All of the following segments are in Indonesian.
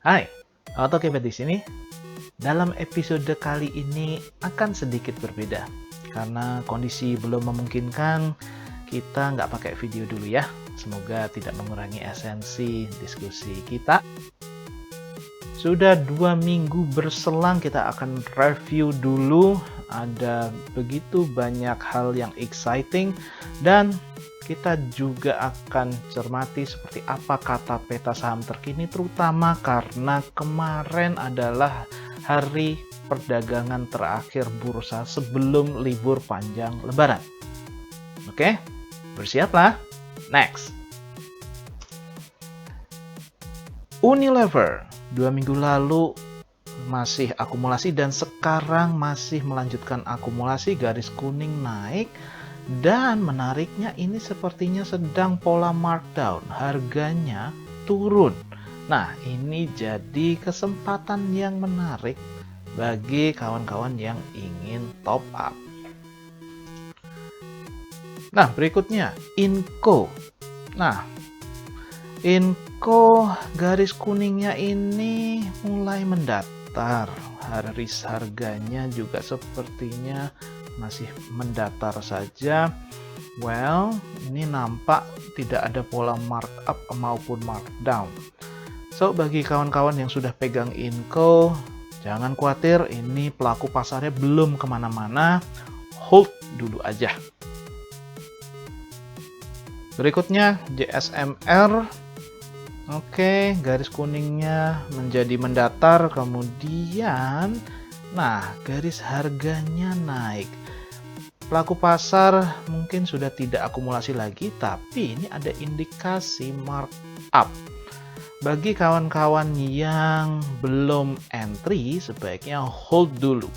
Hai, AutoKebet di sini. Dalam episode kali ini akan sedikit berbeda karena kondisi belum memungkinkan kita nggak pakai video dulu ya. Semoga tidak mengurangi esensi diskusi kita. Sudah 2 minggu berselang kita akan review dulu. Ada begitu banyak hal yang exciting dan kita juga akan cermati seperti apa kata peta saham terkini, terutama karena kemarin adalah hari perdagangan terakhir bursa sebelum libur panjang Lebaran. Oke, bersiaplah. Next. Unilever 2 minggu lalu masih akumulasi dan sekarang masih melanjutkan akumulasi, garis kuning naik. Dan menariknya ini sepertinya sedang pola markdown, harganya turun. Nah, ini jadi kesempatan yang menarik bagi kawan-kawan yang ingin top up. Nah, berikutnya Inco. Nah, Inco garis kuningnya ini mulai mendatar. Harganya juga sepertinya masih mendatar saja. Well, ini nampak tidak ada pola markup maupun markdown. So, bagi kawan-kawan yang sudah pegang Inco, jangan khawatir, ini pelaku pasarnya belum kemana-mana. Hold dulu aja. Berikutnya JSMR. Oke, garis kuningnya menjadi mendatar, kemudian garis harganya naik. Pelaku pasar mungkin sudah tidak akumulasi lagi, tapi ini ada indikasi markup. Bagi kawan-kawan yang belum entry, sebaiknya hold dulu.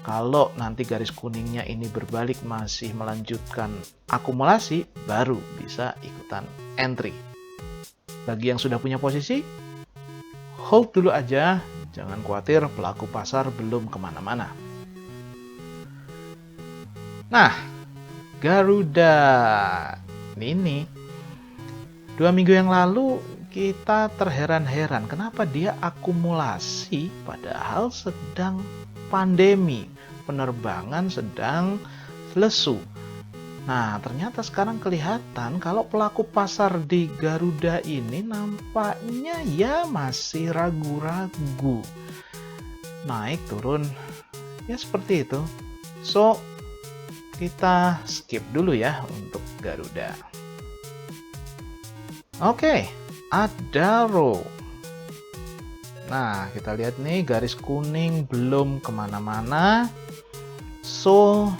Kalau nanti garis kuningnya ini berbalik masih melanjutkan akumulasi, baru bisa ikutan entry. Bagi yang sudah punya posisi, hold dulu aja. Jangan khawatir, pelaku pasar belum kemana-mana. Nah, Garuda ini 2 minggu yang lalu kita terheran-heran kenapa dia akumulasi padahal sedang pandemi, penerbangan sedang lesu. Nah, ternyata sekarang kelihatan kalau pelaku pasar di Garuda ini nampaknya ya masih ragu-ragu. Naik turun ya seperti itu. So, kita skip dulu ya untuk Garuda. Oke, Adaro. Nah, kita lihat nih garis kuning belum kemana-mana. So,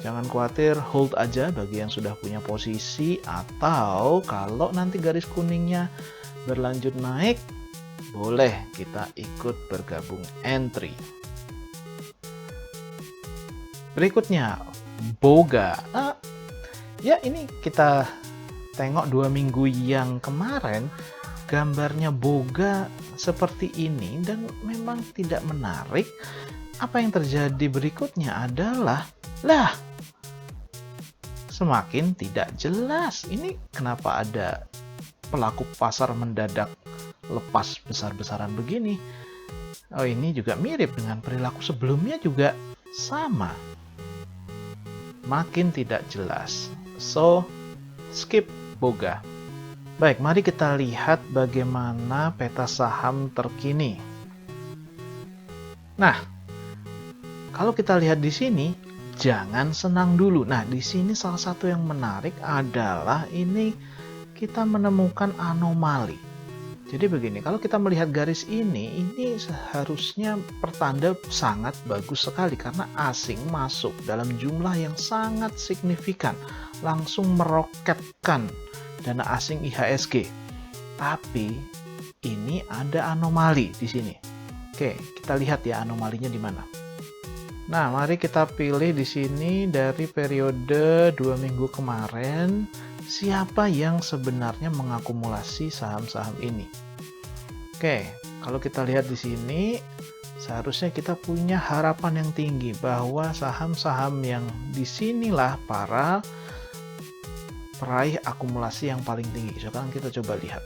jangan khawatir, hold aja bagi yang sudah punya posisi. Atau kalau nanti garis kuningnya berlanjut naik, boleh kita ikut bergabung entry. Berikutnya Boga. Ya ini kita tengok 2 minggu yang kemarin gambarnya Boga seperti ini dan memang tidak menarik. Apa yang terjadi berikutnya adalah semakin tidak jelas. Ini kenapa ada pelaku pasar mendadak lepas besar-besaran begini? Oh, ini juga mirip dengan perilaku sebelumnya juga sama. Makin tidak jelas. So, skip Boga. Baik, mari kita lihat bagaimana peta saham terkini. Nah, kalau kita lihat di sini, jangan senang dulu. Nah, di sini salah satu yang menarik adalah ini kita menemukan anomali. Jadi begini, kalau kita melihat garis ini seharusnya pertanda sangat bagus sekali karena asing masuk dalam jumlah yang sangat signifikan, langsung meroketkan dana asing IHSG. Tapi ini ada anomali di sini. Oke, kita lihat ya anomalinya di mana. Nah, mari kita pilih di sini dari periode 2 minggu kemarin, siapa yang sebenarnya mengakumulasi saham-saham ini. Oke, kalau kita lihat di sini, seharusnya kita punya harapan yang tinggi bahwa saham-saham yang disinilah para peraih akumulasi yang paling tinggi. Sekarang kita coba lihat.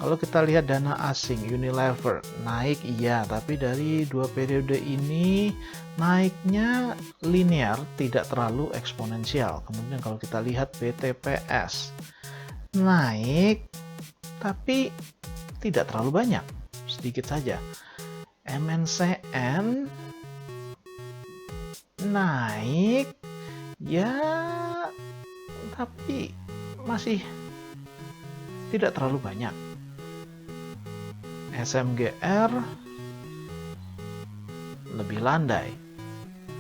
Kalau kita lihat dana asing Unilever naik iya, tapi dari 2 periode ini naiknya linear, tidak terlalu eksponensial. Kemudian kalau kita lihat BTPS naik tapi tidak terlalu banyak, sedikit saja. MNCN naik ya, tapi masih tidak terlalu banyak. SMGR lebih landai.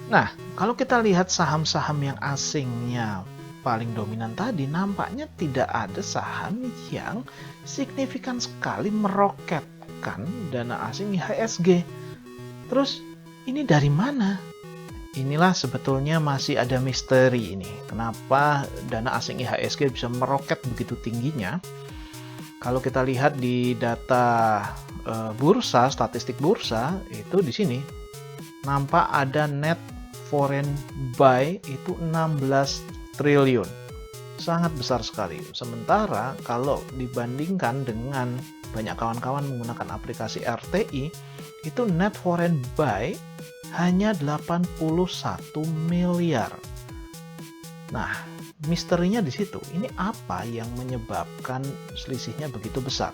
Nah, kalau kita lihat saham-saham yang asingnya paling dominan tadi, nampaknya tidak ada saham yang signifikan sekali meroketkan dana asing IHSG. Terus ini dari mana? Inilah sebetulnya masih ada misteri ini. Kenapa dana asing IHSG bisa meroket begitu tingginya? Kalau kita lihat di data bursa, statistik bursa, itu di sini nampak ada net foreign buy itu 16 triliun. Sangat besar sekali. Sementara kalau dibandingkan dengan banyak kawan-kawan menggunakan aplikasi RTI, itu net foreign buy hanya 81 miliar. Nah, misterinya di situ. Ini apa yang menyebabkan selisihnya begitu besar?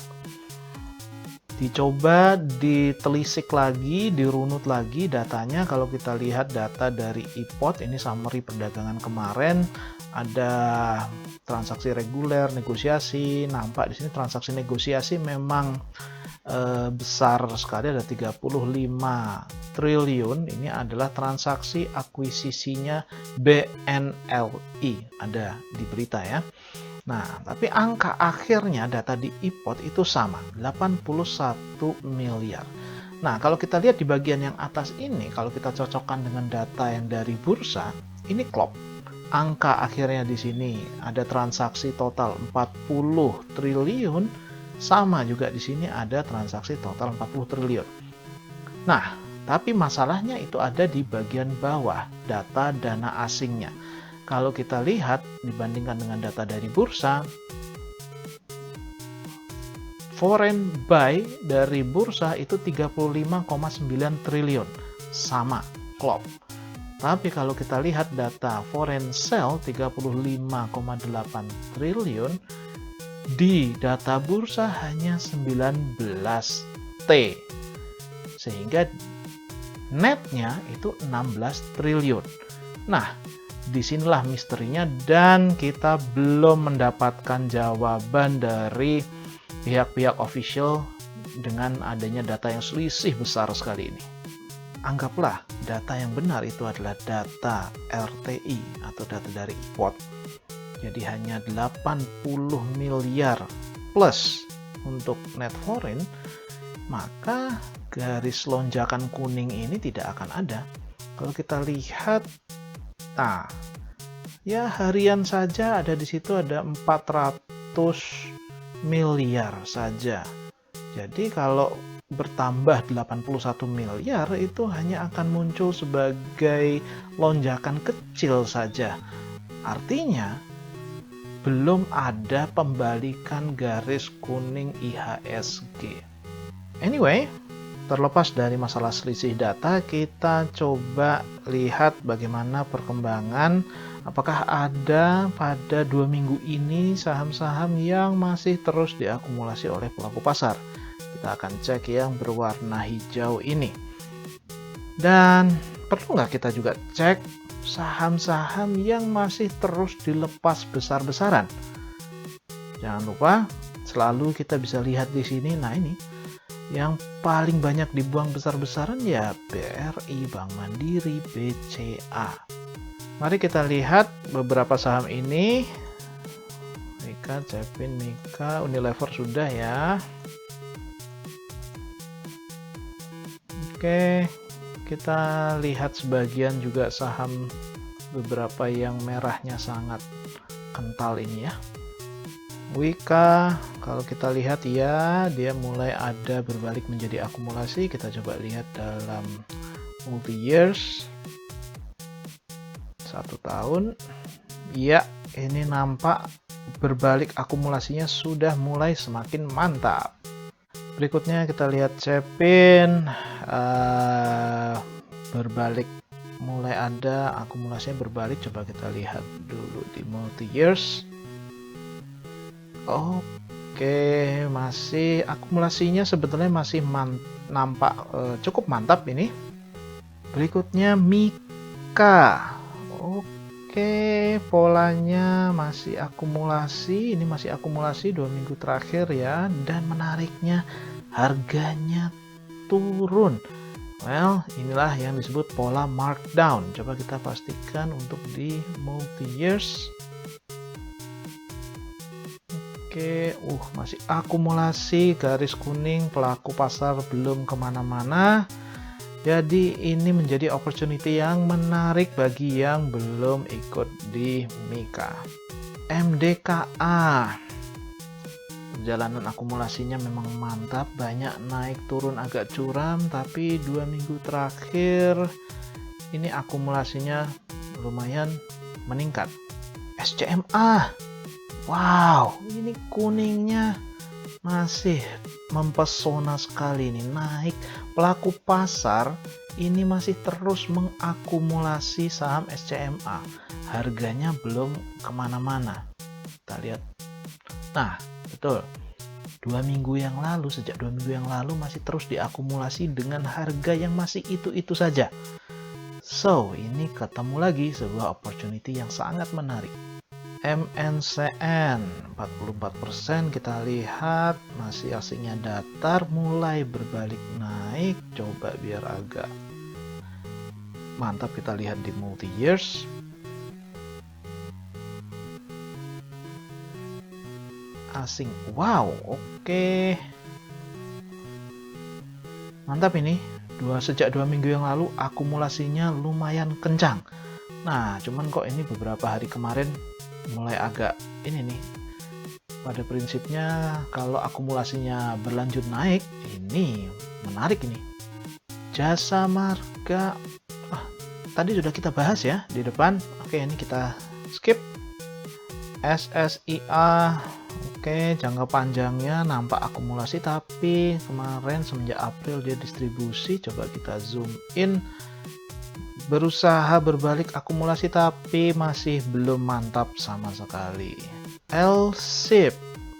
Dicoba ditelisik lagi, dirunut lagi datanya. Kalau kita lihat data dari IPOT, ini summary perdagangan kemarin, ada transaksi reguler, negosiasi. Nampak di sini transaksi negosiasi memang besar sekali, ada 35 triliun. Ini adalah transaksi akuisisinya BNLI, ada di berita ya. Nah, tapi angka akhirnya data di IPOT itu sama, 81 miliar. Nah, kalau kita lihat di bagian yang atas ini, kalau kita cocokkan dengan data yang dari bursa, ini klop. Angka akhirnya di sini ada transaksi total 40 triliun, sama juga di sini ada transaksi total 40 triliun. Nah, tapi masalahnya itu ada di bagian bawah, data dana asingnya. Kalau kita lihat dibandingkan dengan data dari bursa, foreign buy dari bursa itu 35,9 triliun, sama, klop. Tapi kalau kita lihat data foreign sell 35,8 triliun, di data bursa hanya 19T, sehingga netnya itu 16 triliun. Nah, disinilah misterinya, dan kita belum mendapatkan jawaban dari pihak-pihak official dengan adanya data yang selisih besar sekali ini. Anggaplah data yang benar itu adalah data RTI atau data dari IPOT. Jadi hanya 80 miliar plus untuk net foreign, maka garis lonjakan kuning ini tidak akan ada. Kalau kita lihat, nah, ya harian saja ada di situ ada 400 miliar saja. Jadi kalau bertambah 81 miliar itu hanya akan muncul sebagai lonjakan kecil saja. Artinya belum ada pembalikan garis kuning IHSG. Anyway, terlepas dari masalah selisih data, kita coba lihat bagaimana perkembangan. Apakah ada pada 2 minggu ini saham-saham yang masih terus diakumulasi oleh pelaku pasar. Kita akan cek yang berwarna hijau ini. Dan perlu nggak kita juga cek saham-saham yang masih terus dilepas besar-besaran? Jangan lupa selalu kita bisa lihat di sini. Nah, ini yang paling banyak dibuang besar-besaran ya BRI, Bank Mandiri, BCA. Mari kita lihat beberapa saham ini. Mika, Cepin, Mika, Unilever sudah ya. Oke, kita lihat sebagian juga saham beberapa yang merahnya sangat kental ini ya. Wika, kalau kita lihat ya, dia mulai ada berbalik menjadi akumulasi. Kita coba lihat dalam multi years 1 tahun. Ya, ini nampak berbalik akumulasinya sudah mulai semakin mantap. Berikutnya kita lihat Cepin, berbalik mulai ada akumulasinya berbalik. Coba kita lihat dulu di multi years. Oke, masih akumulasinya sebetulnya masih nampak cukup mantap ini. Berikutnya Mika. Oke, polanya masih akumulasi. Ini masih akumulasi 2 minggu terakhir ya. Dan menariknya harganya turun. Well, inilah yang disebut pola markdown. Coba kita pastikan untuk di multi years. Oke, masih akumulasi, garis kuning, pelaku pasar belum kemana-mana. Jadi ini menjadi opportunity yang menarik bagi yang belum ikut di Mika. MDKA, perjalanan akumulasinya memang mantap, banyak naik turun agak curam, tapi 2 minggu terakhir ini akumulasinya lumayan meningkat. SCMA, wow, ini kuningnya masih mempesona sekali nih, naik. Pelaku pasar ini masih terus mengakumulasi saham SCMA, harganya belum kemana-mana. Kita lihat, nah betul, 2 minggu yang lalu, sejak 2 minggu yang lalu masih terus diakumulasi dengan harga yang masih itu-itu saja. So, ini ketemu lagi sebuah opportunity yang sangat menarik. MNCN 44%, kita lihat masih asingnya datar, mulai berbalik naik. Coba biar agak mantap kita lihat di multi years. Asing, wow, oke. Mantap ini. Sejak 2 minggu yang lalu akumulasinya lumayan kencang. Nah, cuman kok ini beberapa hari kemarin mulai agak ini nih. Pada prinsipnya kalau akumulasinya berlanjut naik, ini menarik ini. Jasa Marga, tadi sudah kita bahas ya di depan. Oke, ini kita skip. SSIA, oke, jangka panjangnya nampak akumulasi, tapi kemarin semenjak April dia distribusi. Coba kita zoom in. Berusaha berbalik akumulasi tapi masih belum mantap sama sekali. LSIP,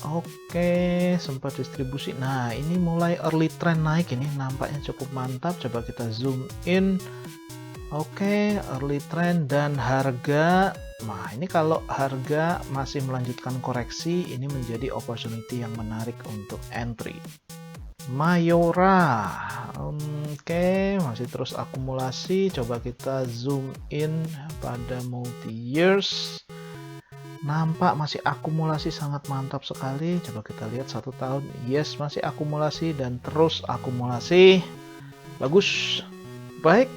oke, sempat distribusi. Nah, ini mulai early trend naik, ini nampaknya cukup mantap. Coba kita zoom in. Oke, early trend dan harga. Nah, ini kalau harga masih melanjutkan koreksi, ini menjadi opportunity yang menarik untuk entry. Mayora, oke, masih terus akumulasi. Coba kita zoom in pada multi years. Nampak masih akumulasi sangat mantap sekali. Coba kita lihat 1 tahun. Yes, masih akumulasi dan terus akumulasi. Bagus. Baik,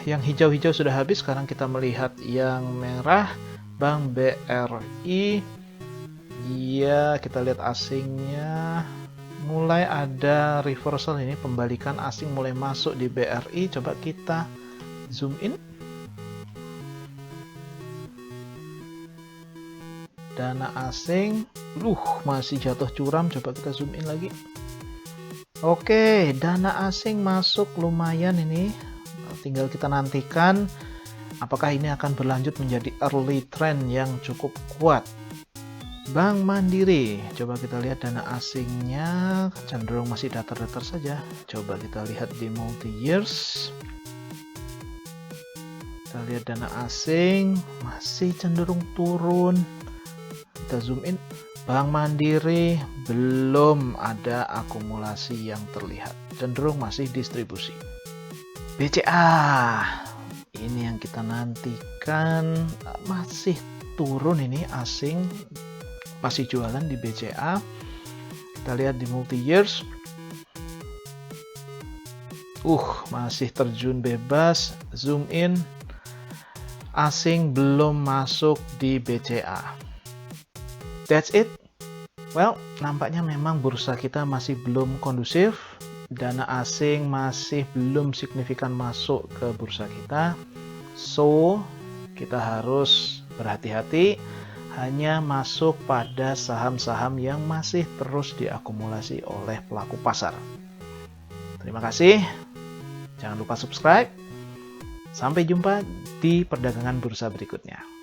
yang hijau-hijau sudah habis. Sekarang kita melihat yang merah. Bank BRI. Iya, kita lihat asingnya. Mulai ada reversal ini, pembalikan asing mulai masuk di BRI. Coba kita zoom in. Dana asing, masih jatuh curam. Coba kita zoom in lagi. Oke, dana asing masuk lumayan ini. Tinggal kita nantikan apakah ini akan berlanjut menjadi early trend yang cukup kuat. Bank Mandiri, coba kita lihat dana asingnya cenderung masih datar-datar saja. Coba kita lihat di multi years. Kita lihat dana asing masih cenderung turun. Kita zoom in. Bank Mandiri belum ada akumulasi yang terlihat, cenderung masih distribusi. BCA, ini yang kita nantikan, masih turun ini asing. Masih jualan di BCA. Kita lihat di multi years. Masih terjun bebas. Zoom in. Asing belum masuk di BCA. That's it. Well, nampaknya memang bursa kita masih belum kondusif. Dana asing masih belum signifikan masuk ke bursa kita. So, kita harus berhati-hati. hanya masuk pada saham-saham yang masih terus diakumulasi oleh pelaku pasar. Terima kasih. Jangan lupa subscribe. Sampai jumpa di perdagangan bursa berikutnya.